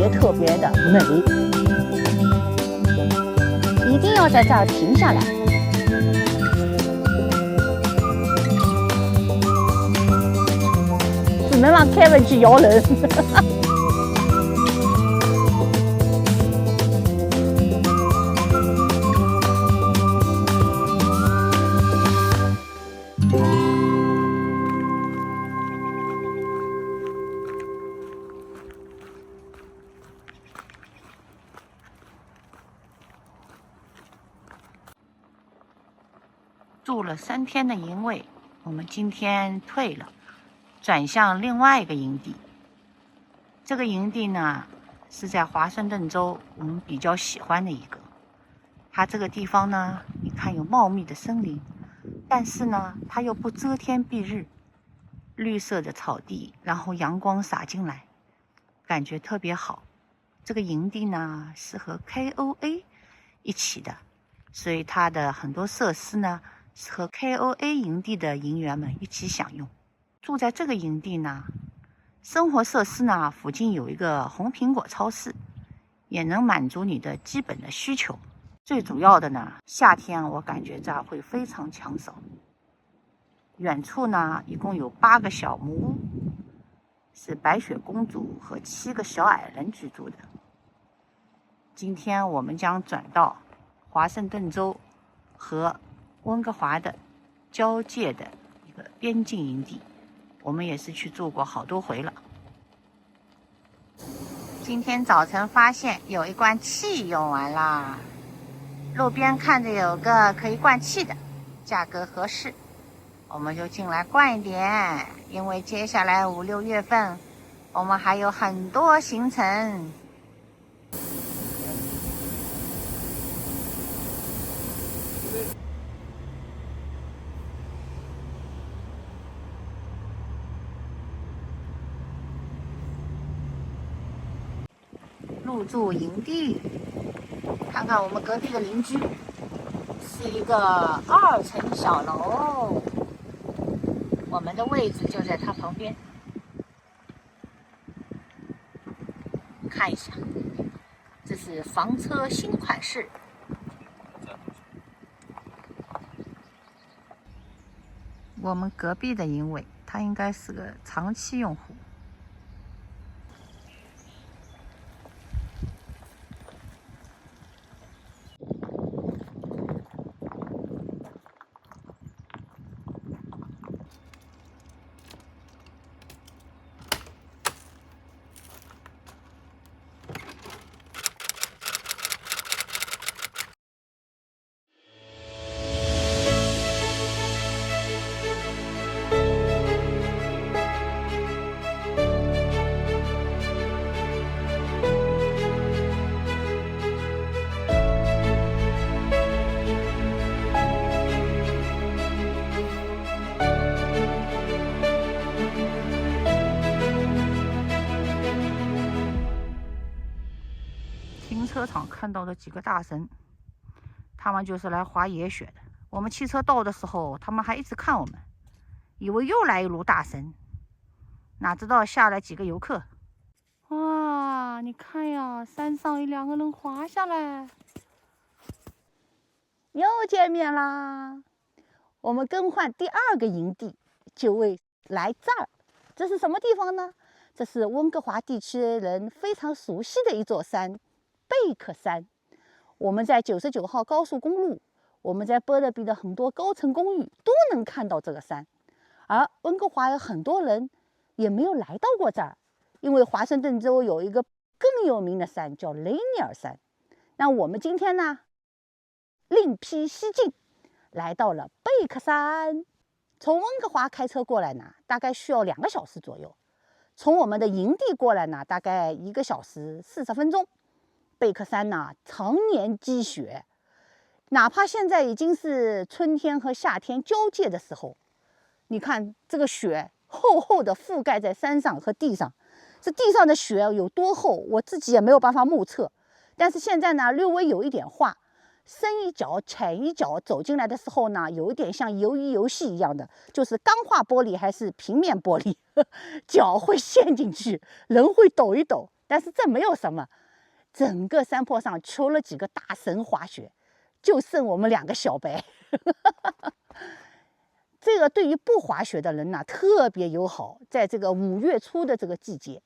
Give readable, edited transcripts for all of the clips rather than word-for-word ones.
特别的美，一定要在这儿停下来。只能让 Kevin 去摇人。住了3天的营位，我们今天退了，转向另外一个营地。这个营地呢，是在华盛顿州我们比较喜欢的一个。它这个地方呢，你看有茂密的森林，但是呢，它又不遮天蔽日，绿色的草地，然后阳光洒进来，感觉特别好。这个营地呢，是和 KOA 一起的，所以它的很多设施呢，是和 KOA 营地的营员们一起享用。住在这个营地呢，生活设施呢，附近有一个红苹果超市，也能满足你的基本的需求。最主要的呢，夏天我感觉这儿会非常抢手。远处呢，一共有8个小木屋，是白雪公主和7个小矮人居住的。今天我们将转到华盛顿州和温哥华的交界的一个边境营地，我们也是去住过好多回了。今天早晨发现有一罐气用完啦，路边看着有个可以灌气的，价格合适，我们就进来灌一点，因为接下来5、6月份我们还有很多行程。入住营地，看看我们隔壁的邻居，是一个2层小楼，我们的位置就在它旁边。看一下，这是房车新款式。我们隔壁的营位，它应该是个长期用户。停车场看到的几个大神，他们就是来滑野雪的。我们汽车到的时候，他们还一直看我们，以为又来一炉大神，哪知道下来几个游客。哇，你看呀，山上有2个人滑下来，又见面啦！我们更换第2个营地，就为来这儿。这是什么地方呢？这是温哥华地区人非常熟悉的一座山。贝克山，我们在99号高速公路，我们在波勒比的很多高层公寓都能看到这个山。而温哥华有很多人也没有来到过这儿，因为华盛顿州有一个更有名的山叫雷尼尔山。那我们今天呢，另辟蹊径，来到了贝克山。从温哥华开车过来呢，大概需要2个小时左右；从我们的营地过来呢，大概1个小时40分钟。贝克山呢，常年积雪，哪怕现在已经是春天和夏天交界的时候，你看这个雪厚厚的覆盖在山上和地上，这地上的雪有多厚，我自己也没有办法目测。但是现在呢，略微有一点化，深一脚浅一脚走进来的时候呢，有一点像鱿鱼游戏一样的，就是钢化玻璃还是平面玻璃，脚会陷进去，人会抖一抖。但是这没有什么，整个山坡上除了几个大神滑雪，就剩我们2个小白。这个对于不滑雪的人呢，特别友好。在这个5月初的这个季节，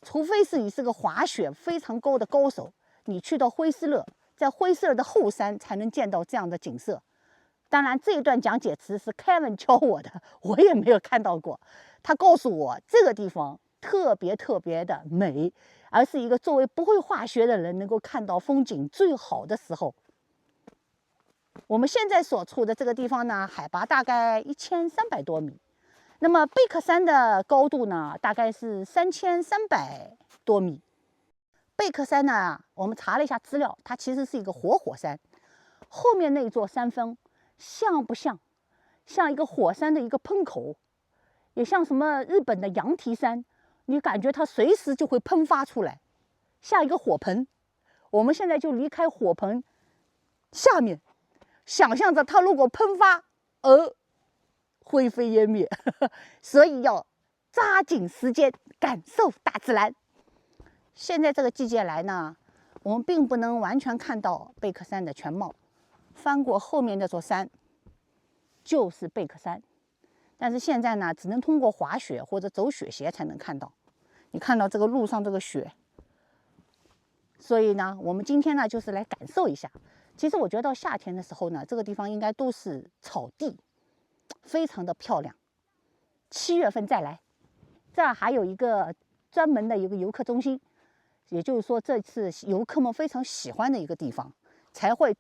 除非是你是个滑雪非常高的高手，你去到辉斯勒，在辉斯勒的后山才能见到这样的景色。当然，这一段讲解词是 Kevin 教我的，我也没有看到过。他告诉我这个地方特别的美，而是一个作为不会滑雪的人能够看到风景最好的时候。我们现在所处的这个地方呢，海拔大概1300多米，那么贝克山的高度呢，大概是3300多米。贝克山呢，我们查了一下资料，它其实是一个活火山。后面那座山峰像不像？像一个火山的一个喷口，也像什么日本的羊蹄山，你感觉它随时就会喷发出来，像一个火盆。我们现在就离开火盆下面，想象着它如果喷发而灰飞烟灭，所以要抓紧时间感受大自然。现在这个季节来呢，我们并不能完全看到贝克山的全貌。翻过后面那座山就是贝克山，但是现在呢，只能通过滑雪或者走雪鞋才能看到。你看到这个路上这个雪，所以呢，我们今天呢就是来感受一下。其实我觉得到夏天的时候呢，这个地方应该都是草地，非常的漂亮。7月份再来，这儿还有一个专门的一个游客中心，也就是说这次游客们非常喜欢的一个地方，才会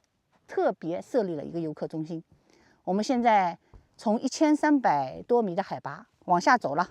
特别设立了一个游客中心。我们现在从1300多米的海拔往下走了。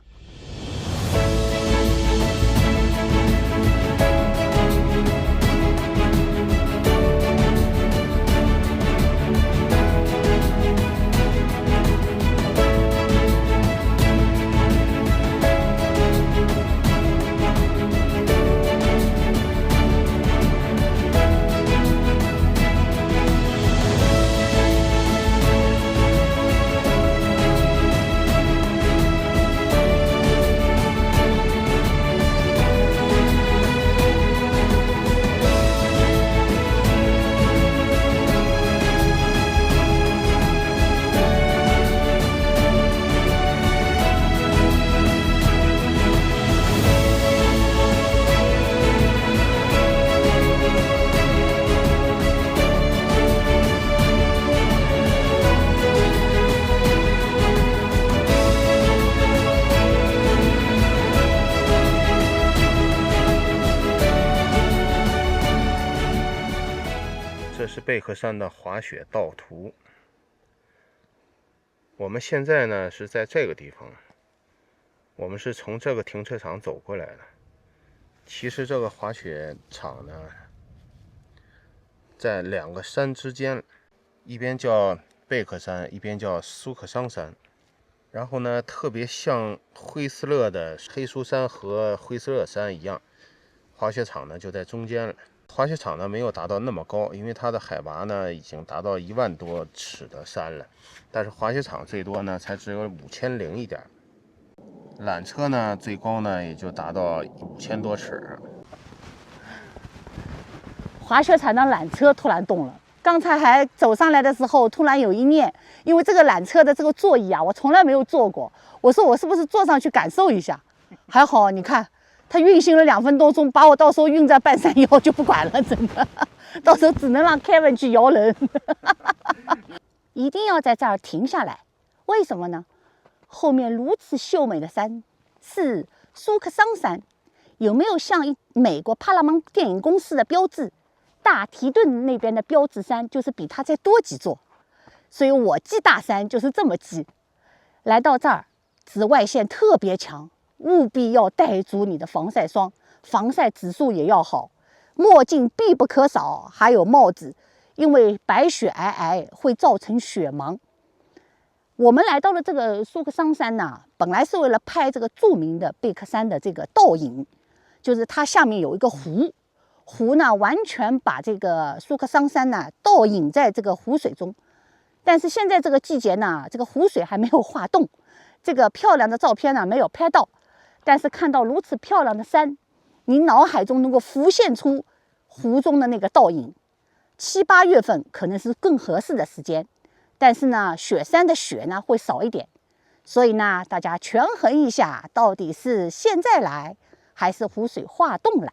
这是贝克山的滑雪道图。我们现在呢是在这个地方，我们是从这个停车场走过来的。其实这个滑雪场呢，在2个山之间，一边叫贝克山，一边叫苏克桑山。然后呢，特别像辉斯勒的黑苏山和辉斯勒山一样，滑雪场呢就在中间了。滑雪场呢没有达到那么高，因为它的海拔呢已经达到1万多尺的山了，但是滑雪场最多呢才只有5000一点。缆车呢最高呢也就达到5000多尺。滑雪场的缆车突然动了，刚才还走上来的时候突然有一念，因为这个缆车的这个座椅啊，我从来没有坐过，我说我是不是坐上去感受一下？还好，你看。它运行了2分多钟，把我到时候运在半山腰就不管了，真的，到时候只能让 Kevin 去摇人。一定要在这儿停下来，为什么呢？后面如此秀美的山是苏克桑山，有没有像美国帕拉蒙电影公司的标志？大提顿那边的标志山就是比它再多几座，所以我记大山就是这么记。来到这儿，紫外线特别强。务必要带足你的防晒霜，防晒指数也要好，墨镜必不可少，还有帽子，因为白雪皑皑会造成雪盲。我们来到了这个苏克桑山呢，本来是为了拍这个著名的贝克山的这个倒影，就是它下面有一个湖，湖呢完全把这个苏克桑山呢倒影在这个湖水中。但是现在这个季节呢，这个湖水还没有化冻，这个漂亮的照片呢没有拍到。但是看到如此漂亮的山，你脑海中能够浮现出湖中的那个倒影。7、8月份可能是更合适的时间，但是呢，雪山的雪呢会少一点，所以呢，大家权衡一下，到底是现在来还是湖水化冻来。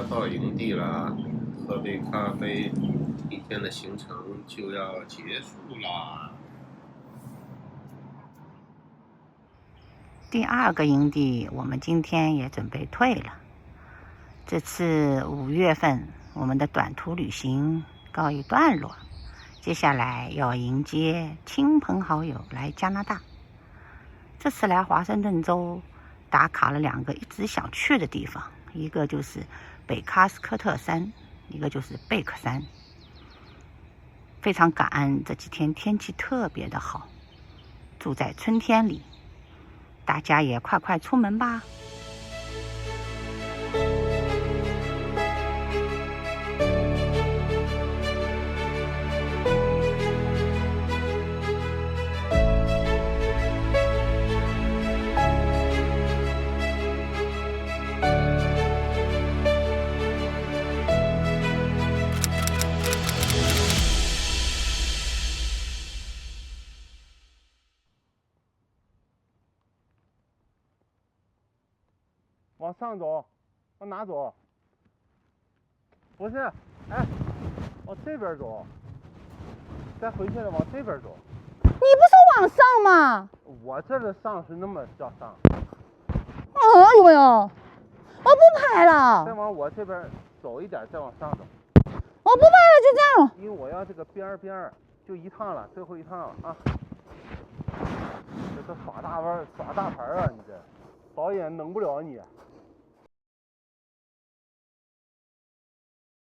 到营地了，喝杯咖啡，一天的行程就要结束啦。第2个营地我们今天也准备退了。这次5月份我们的短途旅行告一段落，接下来要迎接亲朋好友来加拿大。这次来华盛顿州打卡了2个一直想去的地方，一个就是北喀斯科特山，一个就是贝克山。非常感恩这几天天气特别的好，住在春天里，大家也快快出门吧。往上走，往哪走？不是，哎，往这边走，再回去了往这边走。你不是往上吗？我这的上是那么叫上。有没有？我不拍了。再往我这边走一点，再往上走。我不拍了，就这样了。因为我要这个边儿就一趟了，最后一趟了啊！这都耍大腕耍大牌啊！你这导演弄不了你。